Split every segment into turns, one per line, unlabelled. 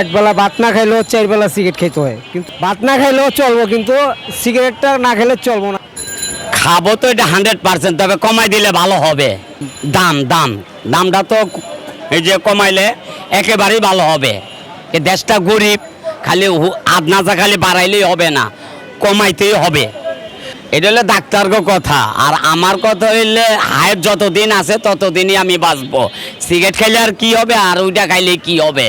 একবেলা ভাত না খাইলেও 4 বেলা সিগারেট খেতে হয়, কিন্তু ভাত না খাইলেও চলবো, কিন্তু সিগারেটটা না খেলে চলবো না।
খাবো তো এটা 100%, তবে কমাই দিলে ভালো হবে। দামটা তো এই যে কমাইলে একেবারেই ভালো হবে। এই দেশটা গরিব, খালি আদনাজা খালি বাড়াইলেই হবে না, কমাইতেই হবে। এটা হলো ডাক্তারকে কথা। আর আমার কথা হইলে হায়াত যতদিন আছে ততদিনই আমি বাঁচবো। সিগারেট খাইলে আর কি হবে, আর ওইটা খাইলে কি হবে?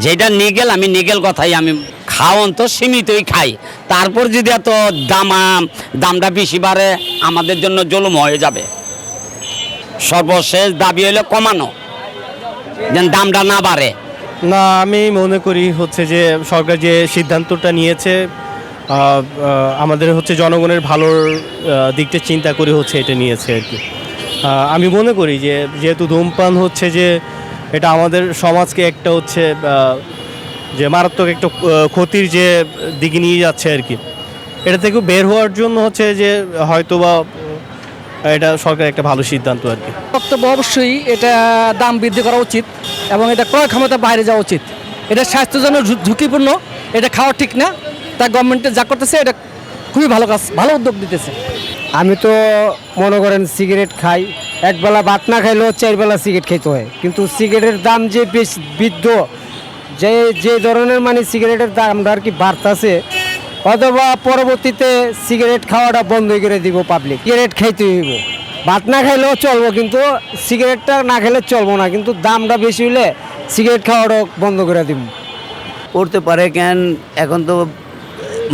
যেটা নিগেল, আমি নিগেল কথাই আমি খাওয়ান তো সীমিতই খাই। তারপর যদি এত দামটা বেশি বাড়ে, আমাদের জন্য জুলুম হয়ে যাবে। সর্বশেষ দাবি হলো কমানো, যেন দামটা না বাড়ে।
না, আমি মনে করি হচ্ছে যে সরকার যে সিদ্ধান্তটা নিয়েছে আমাদের হচ্ছে জনগণের ভালোর দিকটা চিন্তা করে হচ্ছে এটা নিয়েছে আর কি। আমি মনে করি যে যেহেতু ধূমপান হচ্ছে যে এটা আমাদের সমাজকে একটা হচ্ছে যে মারাত্মক একটা ক্ষতির যে দিকে নিয়ে যাচ্ছে আর কি। এটা থেকে বের হওয়ার জন্য হচ্ছে যে হয়তোবা এটা সরকার একটা ভালো সিদ্ধান্ত আর কি।
বক্তব্য অবশ্যই এটা দাম বৃদ্ধি করা উচিত এবং এটা ক্রয় ক্ষমতা বাইরে যাওয়া উচিত। এটা স্বাস্থ্যের জন্য ঝুঁকিপূর্ণ, এটা খাওয়া ঠিক না। তাই গভর্নমেন্টে যা করতেছে এটা খুবই ভালো কাজ, ভালো উদ্যোগ দিতেছে।
আমি তো মনে করেন সিগারেট খাই, একবেলা ভাত না খাইলেও 4 বেলা সিগারেট খেতে হয়, কিন্তু সিগারেটের দাম যে বেশ বৃদ্ধ, যে ধরনের মানে সিগারেটের দামটা আর কি বাড়তেছে, অথবা পরবর্তীতে সিগারেট খাওয়াটা বন্ধ করে দিব পাবলিক। সিগারেট খাইতে হইব, ভাত না খাইলেও চলবো, কিন্তু সিগারেটটা না খেলে চলবো না, কিন্তু দামটা বেশি হলে সিগারেট খাওয়াটা বন্ধ করে দিব।
পড়তে পারে কেন, এখন তো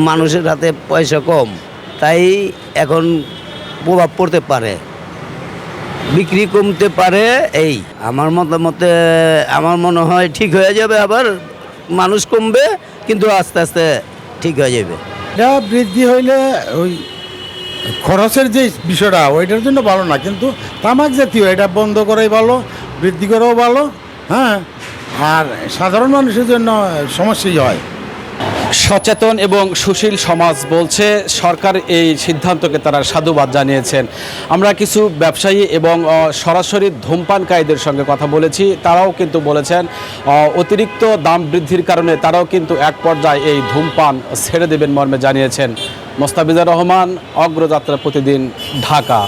মানুষের হাতে পয়সা কম, তাই এখন প্রভাব পড়তে পারে, বিক্রি কমতে পারে। এই আমার মতামতে আমার মনে হয় ঠিক হয়ে যাবে, আবার মানুষ কমবে, কিন্তু আস্তে আস্তে ঠিক হয়ে যাবে।
এটা বৃদ্ধি হইলে ওই খরচের যে বিষয়টা ওইটার জন্য ভালো না, কিন্তু তামাক জাতীয় এটা বন্ধ করাই ভালো, বৃদ্ধি করাও ভালো। হ্যাঁ, আর সাধারণ মানুষের জন্য সমস্যাই হয়।
সচেতন এবং সুশীল সমাজ বলছে সরকার এই সিদ্ধান্তকে তারা সাধুবাদ জানিয়েছেন। আমরা কিছু ব্যবসায়ী এবং সরাসরি ধূমপানকারীদের সঙ্গে কথা বলেছি, তারাও কিন্তু বলেছেন অতিরিক্ত দাম বৃদ্ধির কারণে তারাও কিন্তু এক পর্যায়ে এই ধূমপান ছেড়ে দেবেন মর্মে জানিয়েছেন। মোস্তাফিজুর রহমান, অগ্রযাত্রা প্রতিদিন, ঢাকা।